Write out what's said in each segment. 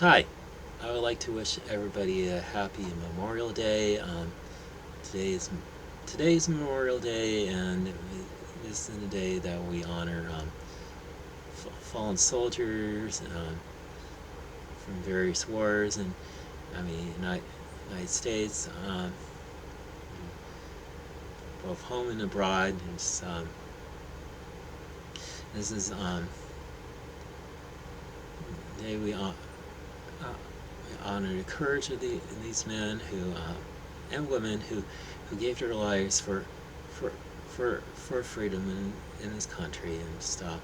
Hi, I would like to wish everybody a happy Memorial Day. Today is today's Memorial Day, and this is the day that we honor fallen soldiers from various wars, and United States, both home and abroad. This is the day we honor the courage of these men who and women who gave their lives for for freedom in this country and stuff.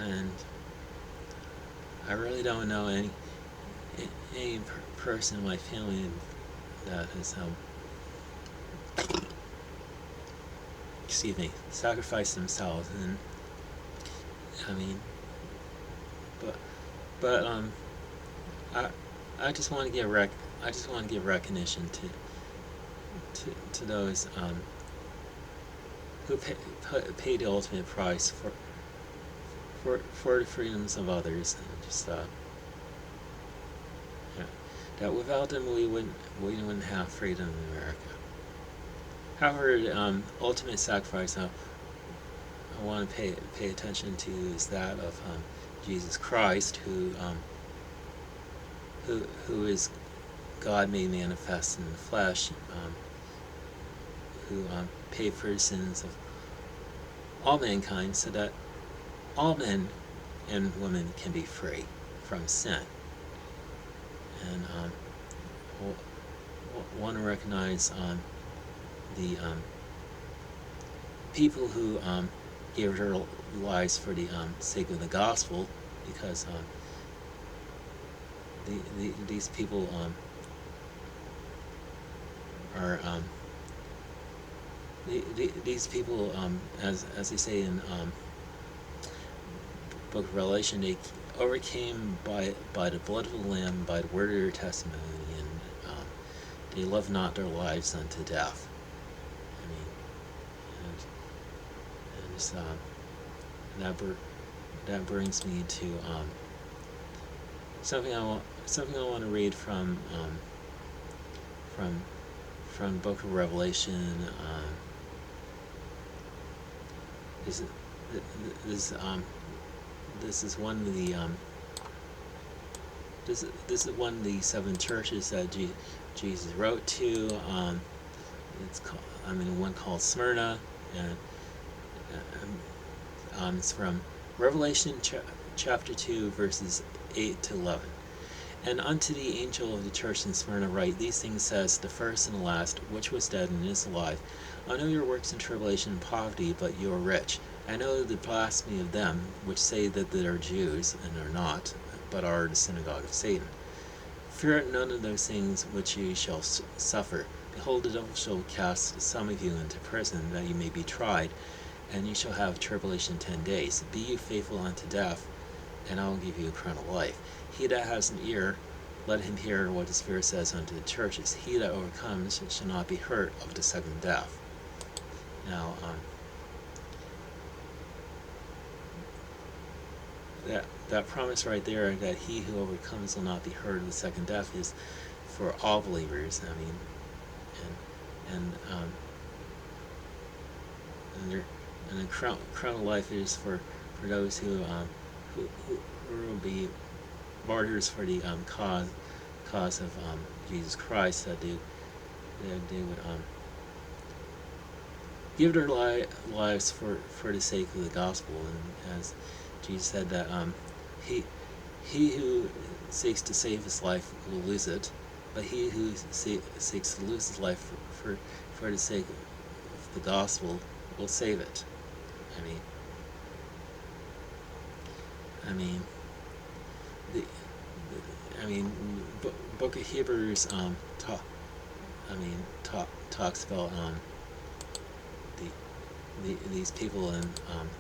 And I really don't know any person in my family that has sacrificed themselves. And I mean, but but I I just want to give recognition to those who pay the ultimate price for the freedoms of others, and just yeah, that without them we wouldn't have freedom in America. However, ultimate sacrifice I want to pay attention to is that of Jesus Christ, who is God made manifest in the flesh, who paid for the sins of all mankind, so that all men and women can be free from sin. And want to recognize the people who gave their lives for the sake of the gospel, because these people are these people, as they say in Book of Revelation, they overcame by the blood of the Lamb, by the word of their testimony, and they loved not their lives unto death. I mean, and just, that brings me to something I want to read from from Book of Revelation. This this this is one of the this is one of the seven churches that Jesus wrote to. It's called, one called Smyrna, and it's from Revelation chapter 2, verses 8 to 11. And unto the angel of the church in Smyrna write, These things says the first and the last, which was dead and is alive. I know your works and tribulation and poverty, but you are rich. I know the blasphemy of them which say that they are Jews, and are not, but are the synagogue of Satan. Fear none of those things which ye shall suffer. Behold, the devil shall cast some of you into prison, that ye may be tried, and ye shall have tribulation 10 days. Be ye faithful unto death, and I will give you eternal life. He that has an ear, let him hear what the Spirit says unto the churches. He that overcomes shall not be hurt of the second death. Now, that promise right there, that he who overcomes will not be hurt of the second death, is for all believers. I mean, and the crown of life is for those who will be martyrs for the cause of Jesus Christ, that they would give their lives for the sake of the gospel. And as Jesus said, that he who seeks to save his life will lose it, but he who seeks to lose his life for the sake of the gospel will save it. I mean, the Book of Hebrews talks about these people in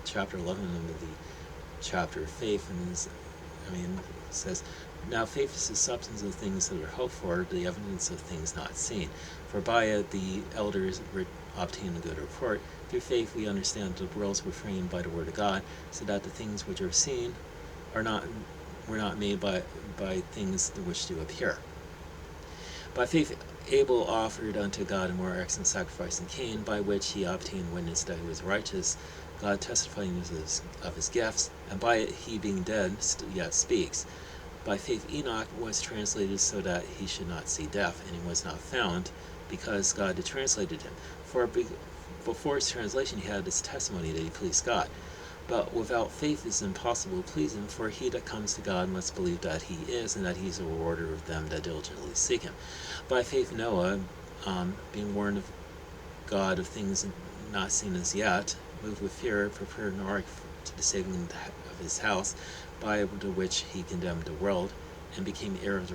chapter 11 of the chapter of faith, and it says, Now faith is the substance of things that are hoped for, the evidence of things not seen. For by it the elders obtained a good report. Through faith we understand that the worlds were framed by the word of God, so that the things which are seen are not were not made by things which do appear. By faith Abel offered unto God a more excellent sacrifice than Cain, by which he obtained witness that he was righteous, God testifying of his gifts, and by it he being dead yet speaks. By faith Enoch was translated so that he should not see death, and he was not found, because God had translated him. For before his translation he had this testimony that he pleased God. But without faith it is impossible to please him, for he that comes to God must believe that he is, and that he is a rewarder of them that diligently seek him. By faith Noah, being warned of God of things not seen as yet, moved with fear, prepared an ark to the saving of his house, by the which he condemned the world, and became heir of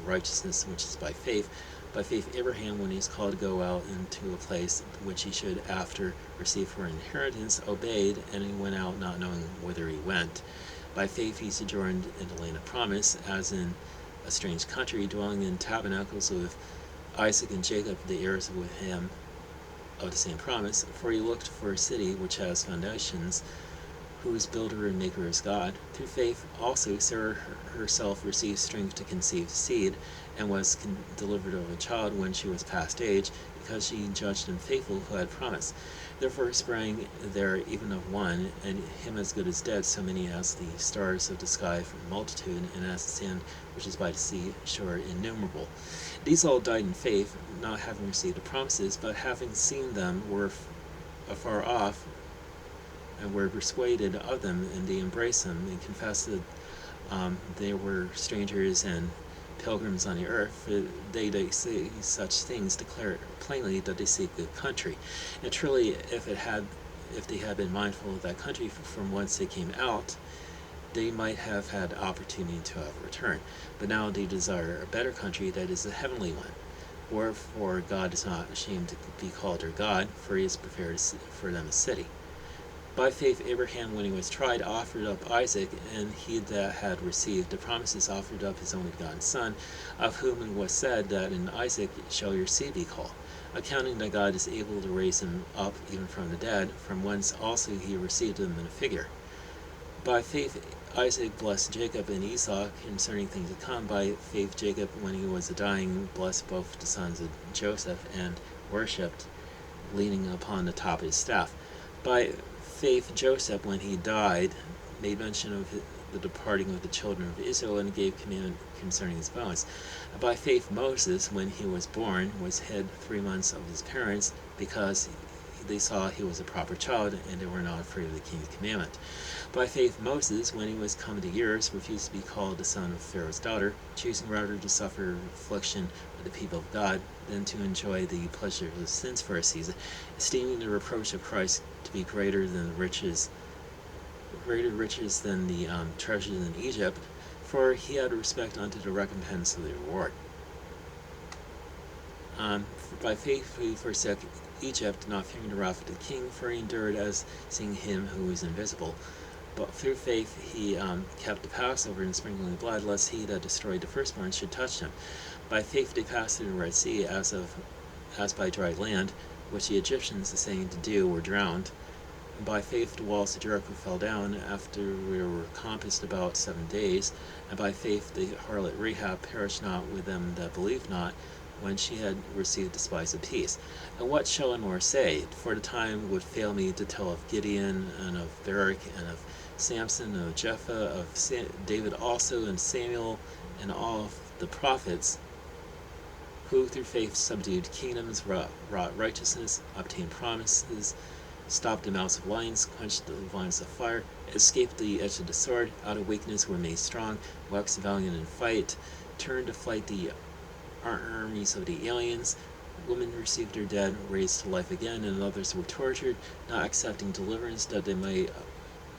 righteousness which is by faith. By faith Abraham, when he was called to go out into a place which he should after receive for inheritance, obeyed, and he went out not knowing whither he went. By faith he sojourned in the land of promise, as in a strange country, dwelling in tabernacles with Isaac and Jacob, the heirs with him of the same promise. For he looked for a city which has foundations, whose builder and maker is God. Through faith also Sarah herself received strength to conceive seed, and was delivered of a child when she was past age, because she judged him faithful who had promised. Therefore sprang there even of one, and him as good as dead, so many as the stars of the sky from multitude, and as the sand which is by the sea shore innumerable. These all died in faith, not having received the promises, but having seen them were afar off, and were persuaded of them, and they embraced them, and confessed that they were strangers and pilgrims on the earth. For they that say such things declare plainly that they seek the country. And truly, if they had been mindful of that country from whence they came out, they might have had opportunity to have returned. But now they desire a better country, that is, a heavenly one. Wherefore God is not ashamed to be called their God, for he has prepared for them a city. By faith Abraham, when he was tried, offered up Isaac, and he that had received the promises offered up his only begotten son, of whom it was said that in Isaac shall your seed be called, accounting that God is able to raise him up even from the dead, from whence also he received them in a figure. By faith Isaac blessed Jacob and Esau concerning things to come. By faith Jacob, when he was dying, blessed both the sons of Joseph, and worshipped, leaning upon the top of his staff. By faith Joseph, when he died, made mention of the departing of the children of Israel, and gave commandment concerning his bones. And by faith Moses, when he was born, was hid 3 months of his parents, because they saw he was a proper child, and they were not afraid of the king's commandment. By faith Moses, when he was come to years, refused to be called the son of Pharaoh's daughter, choosing rather to suffer affliction with the people of God than to enjoy the pleasure of sins for a season, esteeming the reproach of Christ to be greater riches than the treasures in Egypt, for he had respect unto the recompense of the reward. By faith he forsook Egypt, not fearing the wrath of the king, for he endured as seeing him who is invisible. But through faith he kept the Passover and sprinkling the blood, lest he that destroyed the firstborn should touch him. By faith they passed through the Red Sea as by dry land, which the Egyptians, essaying to do, were drowned. And by faith the walls of Jericho fell down after we were compassed about 7 days. And by faith the harlot Rahab perished not with them that believed not, when she had received the spice of peace. And what shall I more say? For the time would fail me to tell of Gideon, and of Barak, and of Samson, and of Jephthah, of David also, and Samuel, and all of the prophets, who through faith subdued kingdoms, wrought righteousness, obtained promises, stopped the mouths of lions, quenched the violence of fire, escaped the edge of the sword, out of weakness were made strong, waxed valiant in fight, turned to flight the armies of the aliens. Women received their dead raised to life again, and others were tortured, not accepting deliverance that they might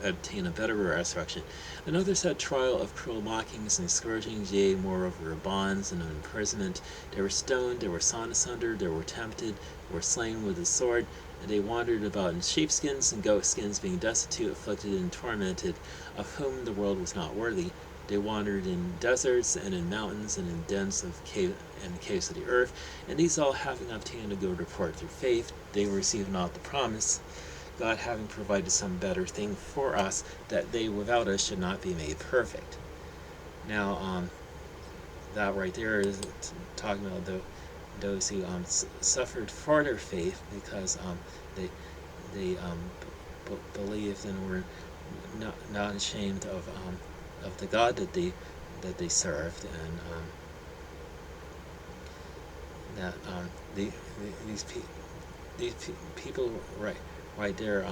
obtain a better resurrection. And others had trial of cruel mockings and scourgings, yea, moreover of bonds and of imprisonment. They were stoned, they were sawn asunder, they were tempted, they were slain with the sword, and they wandered about in sheepskins and goatskins, being destitute, afflicted, and tormented, of whom the world was not worthy. They wandered in deserts, and in mountains, and in dens of caves of the earth. And these all, having obtained a good report through faith, they received not the promise, God having provided some better thing for us, that they without us should not be made perfect. Now, that right there is talking about those who suffered for their faith, because they believed and were not ashamed of the God that they served, and that these people right there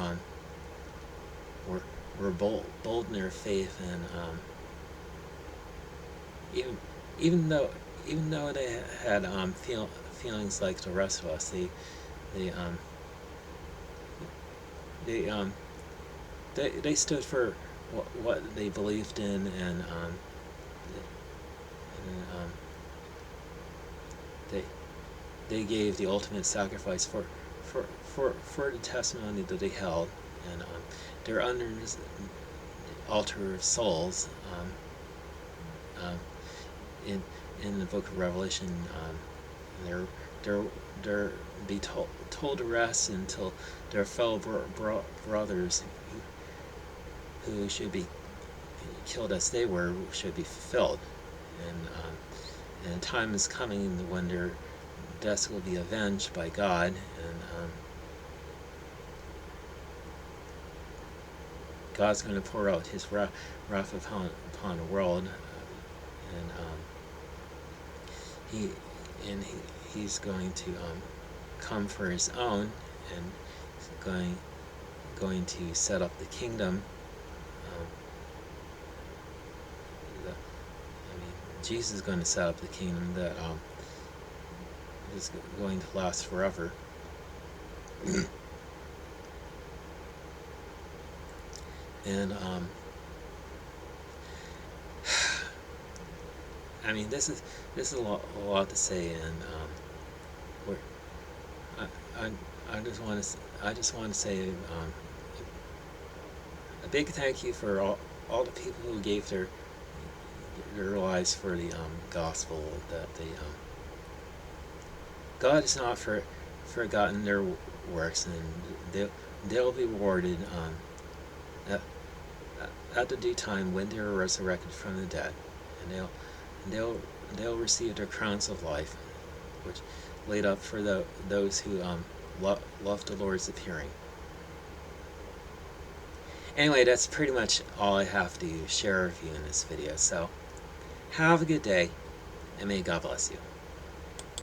were bold in their faith, and even though they had feelings like the rest of us, they um they um they stood for what they believed in, and they they gave the ultimate sacrifice for the testimony that they held, and they're under this altar of souls, um, in the book of Revelation. They're they're be told to rest until their fellow brothers who should be killed as they were should be fulfilled, and time is coming when their deaths will be avenged by God, and God's going to pour out His wrath upon the world, and He's going to come for His own, and going to set up the kingdom. Jesus is going to set up the kingdom that is going to last forever. And I mean, this is a lot to say, and I just want to say a big thank you for all the people who gave their lives for the gospel. That God has not forgotten their works, and they'll be rewarded at the due time when they are resurrected from the dead, and they'll receive their crowns of life, which laid up for those who love the Lord's appearing. Anyway, that's pretty much all I have to share with you in this video. So have a good day, and may God bless you.